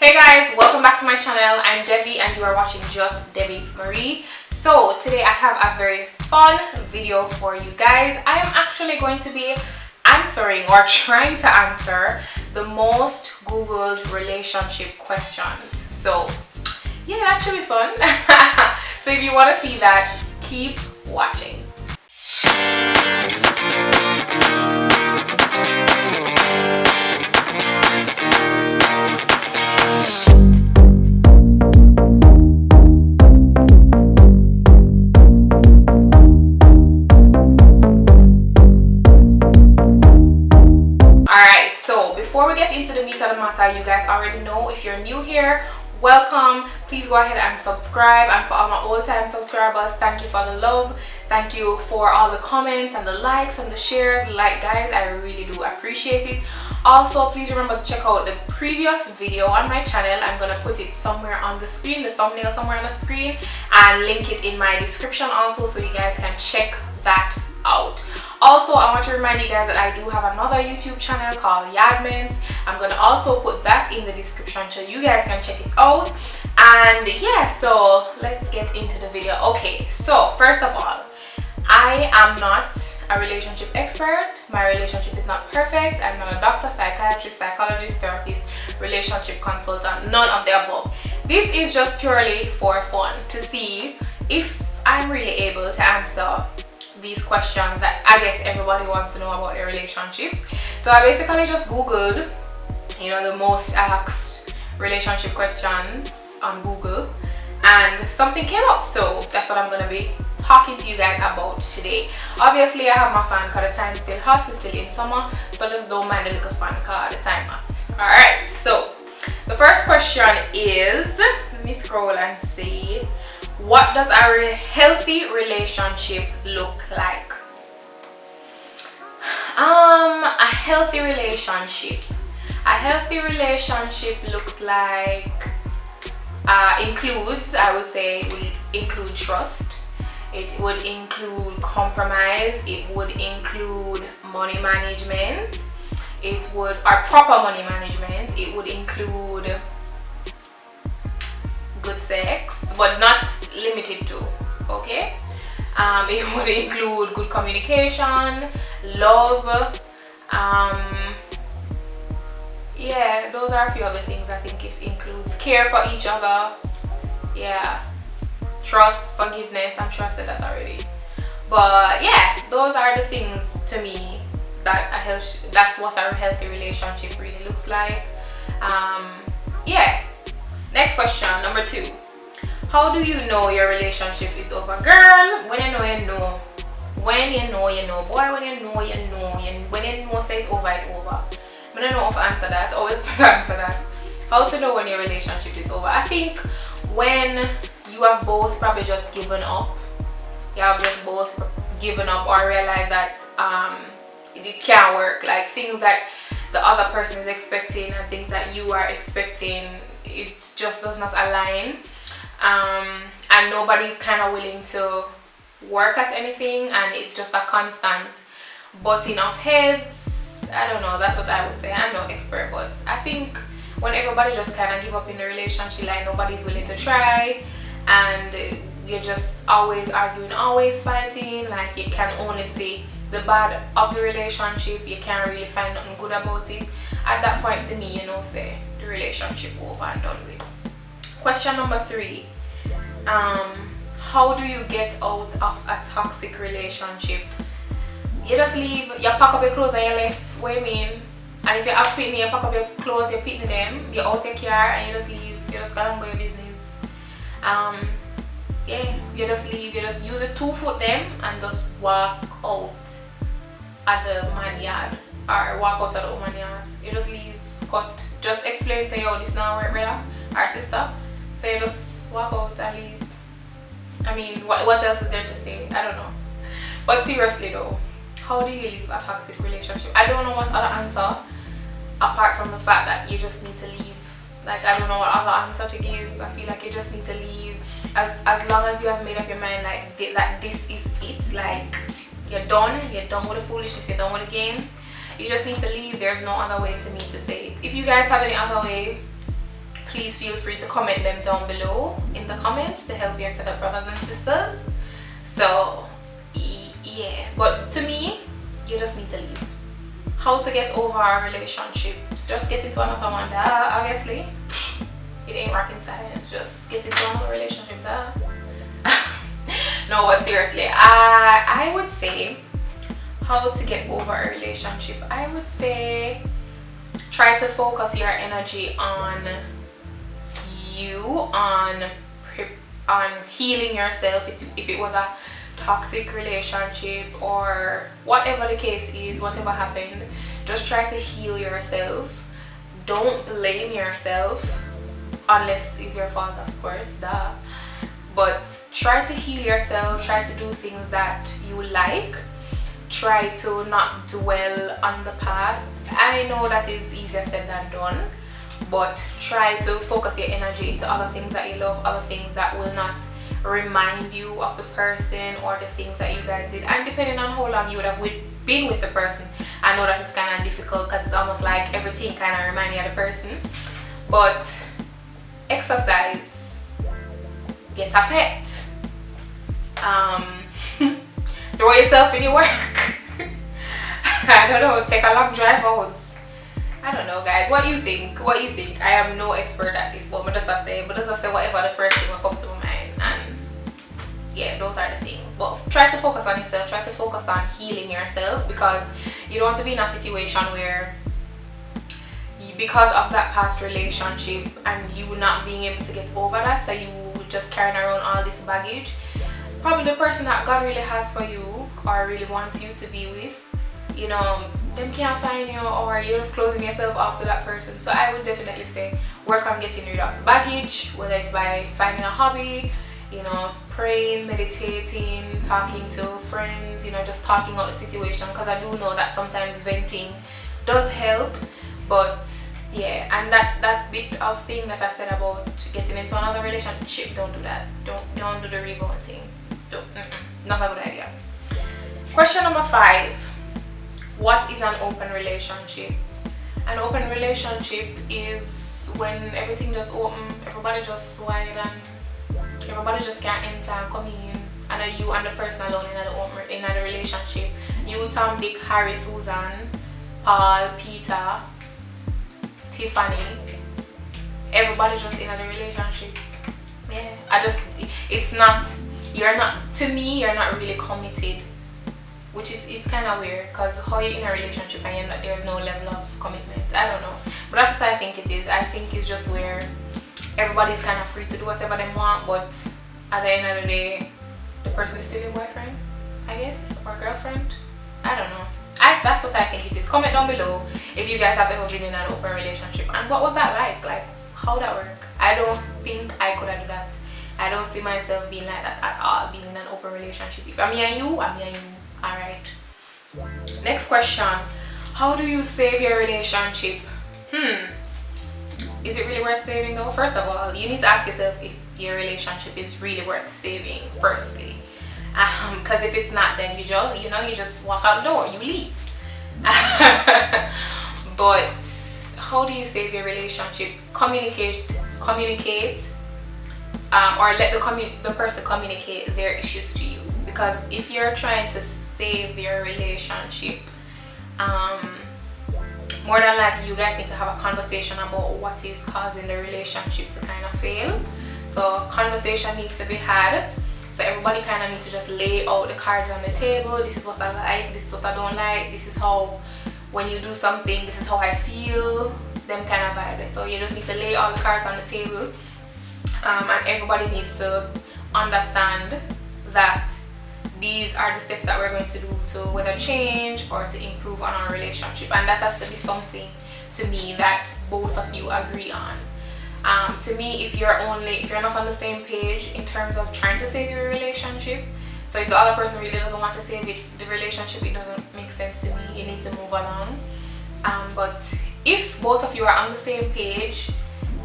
Hey guys, welcome back to my channel. I'm Debbie and you are watching Just Debbie Marie. So today I have a very fun video for you guys. I am actually going to be answering or trying to answer the most googled relationship questions. So yeah, that should be fun. So if you want to see that, keep watching. Alright, so before we get into the meat of the matter, you guys already know, if you're new here, welcome. Please go ahead and subscribe, and for all my old time subscribers, thank you for the love, thank you for all the comments and the likes and the shares. Like guys, I really do appreciate it. Also, please remember to check out the previous video on my channel. I'm gonna put it somewhere on the screen, the thumbnail somewhere on the screen, and link it in my description also, so you guys can check that out. Also, I want to remind you guys that I do have another YouTube channel called Yadmins. I'm gonna also put that in the description so you guys can check it out. And yeah, so let's get into the video. Okay, so first of all, I am not a relationship expert. My relationship is not perfect. I'm not a doctor, psychiatrist, psychologist, therapist, relationship consultant, none of the above. This is just purely for fun, to see if I'm really able to answer these questions that I guess everybody wants to know about their relationship. So I basically just googled, you know, the most asked relationship questions on Google, and something came up, so that's what I'm gonna be talking to you guys about today. Obviously I have my fan because the time's still hot, we're still in summer, so just don't mind the little fan car the time hot. Alright, so the first question is, let me scroll and see, what does a healthy relationship look like? A healthy relationship. A healthy relationship looks like, includes, I would say, would include trust. It would include compromise. It would include money management. It would, or proper money management. It would include good sex, but not limited to, okay? It would include good communication, love, yeah, those are a few other things I think it includes. Care for each other, yeah, trust, forgiveness, I'm sure I said that already. But yeah, those are the things to me that that's what a healthy relationship really looks like. Yeah. Next question, number 2. How do you know your relationship is over? Girl, when you know, you know. When you know, you know. Boy, when you know, you know. When you know, say it's over, it's over. I don't know how to answer that. Always answer that. How to know when your relationship is over? I think when you have both probably just given up. You have just both given up or realize that it can't work. Like things that the other person is expecting and things that you are expecting, it just does not align, and nobody's kind of willing to work at anything, and it's just a constant butting of heads. I don't know, that's what I would say. I'm no expert, but I think when everybody just kind of give up in the relationship, like nobody's willing to try, and you're just always arguing, always fighting, like you can only see the bad of the relationship, you can't really find nothing good about it. At that point, to me, you know, say the relationship over and done with. Question number 3, how do you get out of a toxic relationship? You just leave, you pack up your clothes and you left. What you mean? And if you have pitney, you pack up your clothes, you're pitning them, you out your car and you just leave, you just go and go your business. Yeah, you just leave, you just use a 2-foot them and just walk out at the man yard, or walk out at the woman yard. You just leave, cut, just explain, say, oh, this now work, brother or sister. So you just walk out and leave. I mean, what else is there to say? I don't know. But seriously though, how do you leave a toxic relationship? I don't know what other answer apart from the fact that you just need to leave. Like, I don't know what other answer to give. I feel like you just need to leave. As long as you have made up your mind like that this is it, like you're done with the foolishness, you're done with the game, you just need to leave. There's no other way to me to say it. If you guys have any other way, please feel free to comment them down below in the comments to help your fellow brothers and sisters. So yeah, but to me, you just need to leave. How to get over a relationship? Just get into another one. Obviously it ain't rocket science. Just get into another relationship. No, but seriously, I would say how to get over a relationship. I would say try to focus your energy on you, on healing yourself. If it was a toxic relationship or whatever the case is, whatever happened, just try to heal yourself. Don't blame yourself unless it's your fault, of course, but try to heal yourself. Try to do things that you like. Try to not dwell on the past. I know that is easier said than done, but try to focus your energy into other things that you love, other things that will not remind you of the person or the things that you guys did. And depending on how long you would have been with the person, I know that it's kind of difficult because it's almost like everything kind of reminds you of the person. But exercise, get a pet, throw yourself in your work. I don't know, take a long drive out. I don't know, guys. What do you think? What do you think? I am no expert at this, but just say whatever the first thing will come to my mind. And yeah, those are the things. But try to focus on yourself. Try to focus on healing yourself, because you don't want to be in a situation where because of that past relationship and you not being able to get over that, so you just carrying around all this baggage. Probably the person that God really has for you or really wants you to be with, you know, them can't find you, or you're just closing yourself off to that person. So I would definitely say work on getting rid of the baggage, whether it's by finding a hobby, you know, praying, meditating, talking to friends, you know, just talking out the situation, because I do know that sometimes venting does help. But yeah, and that bit of thing that I said about getting into another relationship, don't do that. Don't do the rebound thing. Not a good idea. Question number 5. What is an open relationship? An open relationship is when everything just open, everybody just wide, and everybody just can enter and come in, and you and the person alone in the relationship. You, Tom, Dick, Harry, Susan, Paul, Peter, Tiffany, everybody just in a relationship. Yeah, to me, you're not really committed, which is kind of weird, because how you're in a relationship and there's no level of commitment. I don't know, but that's what I think it is. I think it's just where everybody's kind of free to do whatever they want, but at the end of the day, the person is still your boyfriend, I guess, or girlfriend. I don't know. That's what I think it is. Comment down below if you guys have ever been in an open relationship, and what was that like how that work. I don't think I could have done that. I don't see myself being like that at all, being in an open relationship. If I'm me and you, I'm me and you. Alright. Next question. How do you save your relationship? Is it really worth saving though? First of all, you need to ask yourself if your relationship is really worth saving, firstly. Because if it's not, then you just walk out the door, you leave. But how do you save your relationship? Communicate, or let the person communicate their issues to you. Because if you're trying to save your relationship, more than likely you guys need to have a conversation about what is causing the relationship to kind of fail. So conversation needs to be had. So everybody kind of needs to just lay out the cards on the table. This is what I like, this is what I don't like, this is how, when you do something, this is how I feel, them kind of vibes. So you just need to lay all the cards on the table, and everybody needs to understand that these are the steps that we're going to do to whether change or to improve on our relationship, and that has to be something, to me, that both of you agree on. To me, if you're not on the same page in terms of trying to save your relationship, so if the other person really doesn't want to save the relationship, it doesn't make sense to me. You need to move along. But if both of you are on the same page,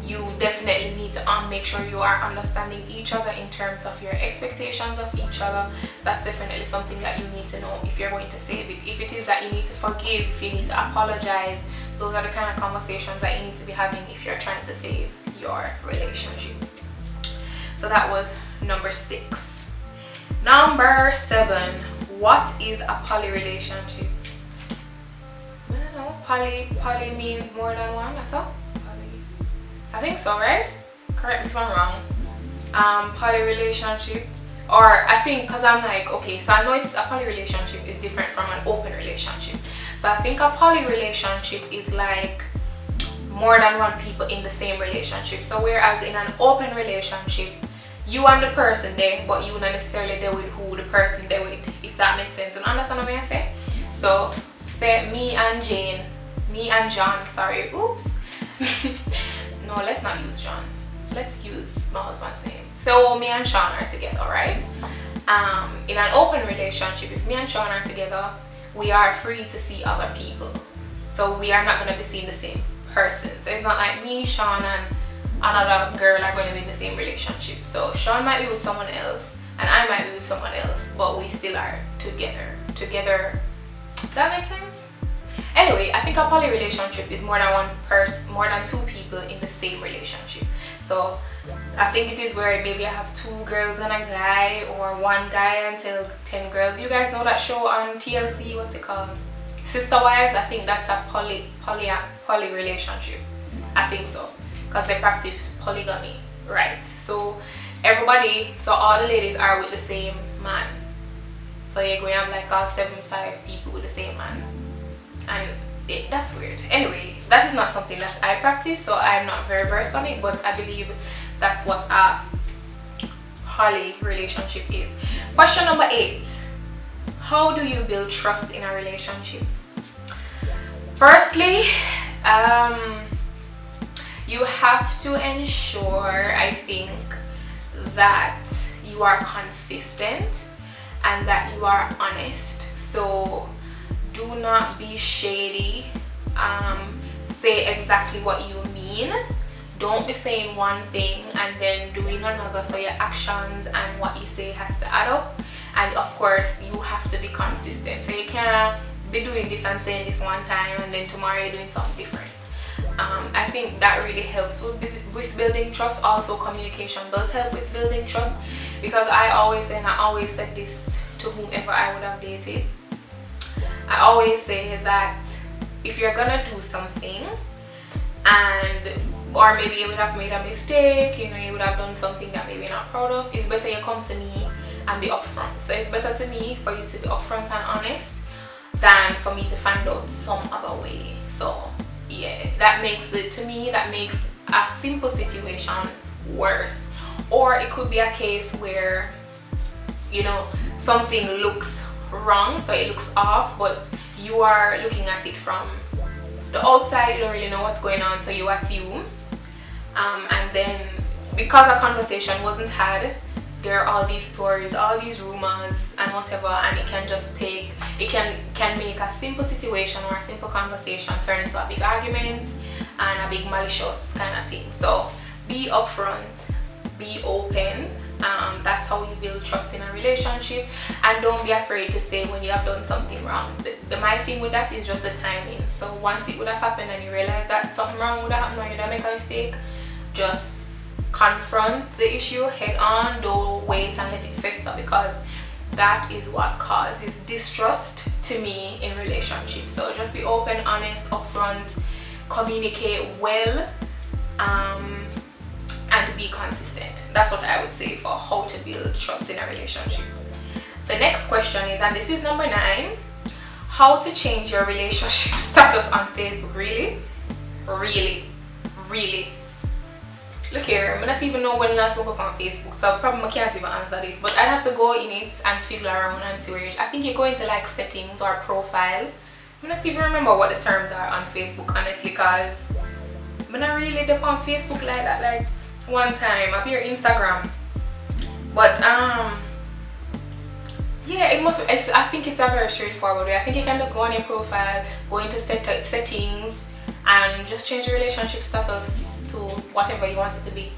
you definitely need to make sure you are understanding each other in terms of your expectations of each other. That's definitely something that you need to know if you're going to save it. If it is that you need to forgive, if you need to apologize, those are the kind of conversations that you need to be having if you're trying to save your So that was number 6. Number 7, what is a poly relationship? I don't know. Poly means more than one, that's all. I think so, right? Correct me if I'm wrong. Poly relationship, or I think, because I'm like, okay, so I know it's a poly relationship is different from an open relationship. So I think a poly relationship is like more than one people in the same relationship. So whereas in an open relationship, you and the person there, but you not necessarily there with who the person there with, if that makes sense. You understand what I say? So say me and John, sorry, oops. No, let's not use John. Let's use my husband's name. So me and Sean are together, right? In an open relationship, if me and Sean are together, we are free to see other people. So we are not going to be seeing the same person. So it's not like me, Sean, and another girl are going to be in the same relationship. So Sean might be with someone else and I might be with someone else, but we still are together. Does that make sense? Anyway, I think a poly relationship is more than one person, more than two people in the same relationship. So I think it is where maybe I have 2 girls and a guy, or 1 guy until 10 girls. You guys know that show on TLC, what's it called? Sister Wives. I think that's a poly relationship. I think so, because they practice polygamy, right? So everybody, so all the ladies are with the same man. So you're going to have like all 75 people with the same man. And that's weird. Anyway, that is not something that I practice, so I'm not very versed on it, but I believe that's what a poly relationship is. Question number 8. How do you build trust in a relationship? Firstly, you have to ensure, I think, that you are consistent and that you are honest. So do not be shady. Say exactly what you mean. Don't be saying one thing and then doing another. So your actions and what you say has to add up. And of course, you have to be consistent. So you can't be doing this and saying this one time and then tomorrow you're doing something different. I think that really helps with building trust. Also, communication does help with building trust, because I always said this to whomever I would have dated. I always say that if you're gonna do something or maybe you would have made a mistake, you would have done something that maybe you're not proud of, it's better you come to me and be upfront. So it's better to me for you to be upfront and honest than for me to find out some other way. So yeah, that makes a simple situation worse. Or it could be a case where something looks wrong, so it looks off, but you are looking at it from the outside. You don't really know what's going on, so you assume, and then because a conversation wasn't had, there are all these stories, all these rumors and whatever, and it can make a simple situation or a simple conversation turn into a big argument and a big malicious kind of thing. So be upfront, be open. That's how you build trust in a relationship, and don't be afraid to say when you have done something wrong. My thing with that is just the timing. So once it would have happened and you realize that something wrong would have happened or you did make a mistake, just confront the issue head on. Don't wait and let it fester, because that is what causes distrust to me in relationships. So just be open, honest, upfront, communicate well, and be consistent. That's what I would say for how to build trust in a relationship. The next question is, and this is number 9, how to change your relationship status on Facebook. Really? Look here, I not even know when last spoke up on Facebook, so probably I can't even answer this, but I'd have to go in it and fiddle around and see where I think you go into like settings or profile. I not even remember what the terms are on Facebook, honestly, because I'm not really deep on Facebook like that. Like one time up here Instagram, but yeah, I think it's a very straightforward way. I think you can just go on your profile, go into settings, and just change your relationship status to whatever you want it to be.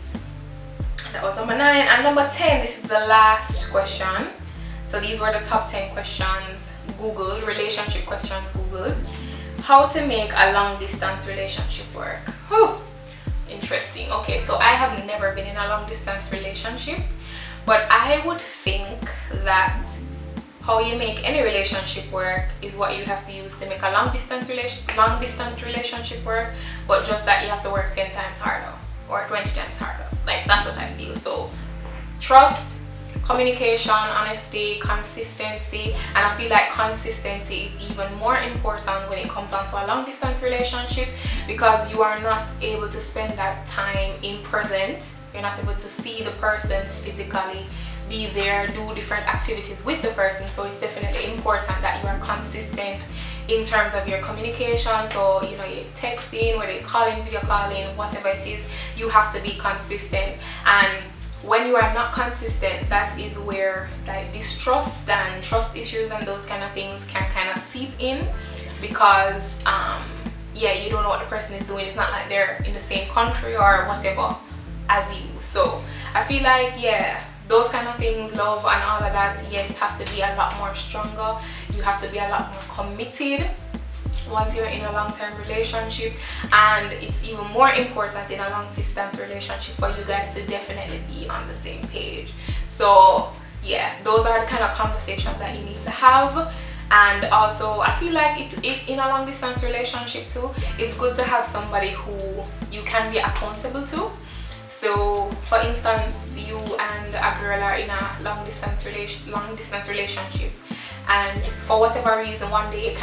That was number 9. And number 10, this is the last question. So these were the top 10 questions Googled, relationship questions Googled. How to make a long distance relationship work. Whew. interesting. Okay, so I have never been in a long distance relationship, but I would think that how you make any relationship work is what you have to use to make a long distance relationship work, but just that you have to work 10 times harder or 20 times harder. Like, that's what I feel. So trust, communication, honesty, consistency, and I feel like consistency is even more important when it comes down to a long distance relationship, because you are not able to spend that time in present. You're not able to see the person physically, be there, do different activities with the person. So it's definitely important that you are consistent in terms of your communication. So, you know, you're texting, whether you're calling, video calling, whatever it is, you have to be consistent. And when you are not consistent, that is where like distrust and trust issues and those kind of things can kind of seep in, because yeah, you don't know what the person is doing. It's not like they're in the same country or whatever as you. So I feel like, yeah, those kind of things, love and all of that, yes, have to be a lot more stronger. You have to be a lot more committed once you're in a long-term relationship, and it's even more important in a long-distance relationship for you guys to definitely be on the same page. So yeah, those are the kind of conversations that you need to have. And also I feel like it in a long-distance relationship too, it's good to have somebody who you can be accountable to. So for instance, you and a girl are in a long distance relationship, and for whatever reason one day you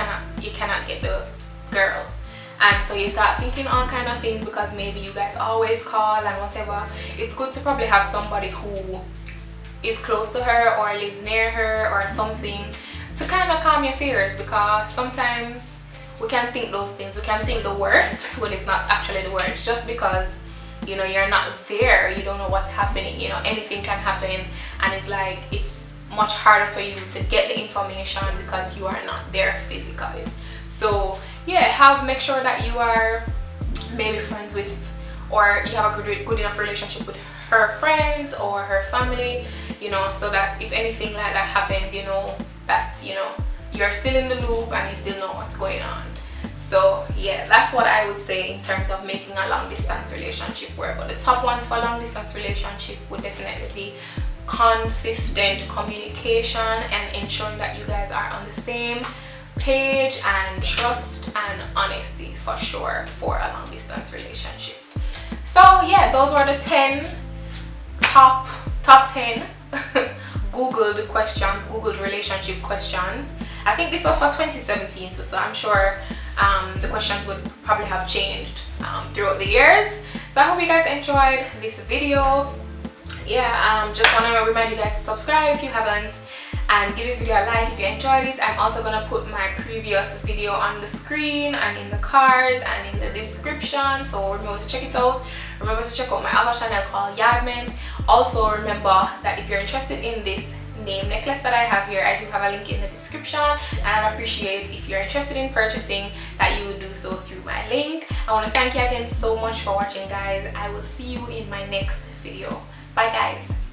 cannot get the girl, and so you start thinking all kind of things because maybe you guys always call and whatever. It's good to probably have somebody who is close to her or lives near her or something to kind of calm your fears, because sometimes we can think those things, we can think the worst when it's not actually the worst, just because, you know, you're not there, you don't know what's happening, you know, anything can happen, and it's like it's much harder for you to get the information because you are not there physically. So yeah, make sure that you are maybe friends with, or you have a good enough relationship with her friends or her family, you know, so that if anything like that happens, you know that, you know, you're still in the loop and you still know what's going on. So yeah, that's what I would say in terms of making a long distance relationship work. But the top ones for long distance relationship would definitely be consistent communication and ensuring that you guys are on the same page, and trust and honesty for sure for a long distance relationship. So yeah, those were the 10 top 10 Googled questions, Googled relationship questions. I think this was for 2017, so I'm sure the questions would probably have changed throughout the years. So I hope you guys enjoyed this video. Yeah, just want to remind you guys to subscribe if you haven't, and give this video a like if you enjoyed it. I'm also going to put my previous video on the screen and in the cards and in the description, so remember to check it out. Remember to check out my other channel called Yardments. Also remember that if you're interested in this name necklace that I have here, I do have a link in the description, and I'd appreciate if you're interested in purchasing that you would do so through my link. I want to thank you again so much for watching, guys. I will see you in my next video. Bye guys.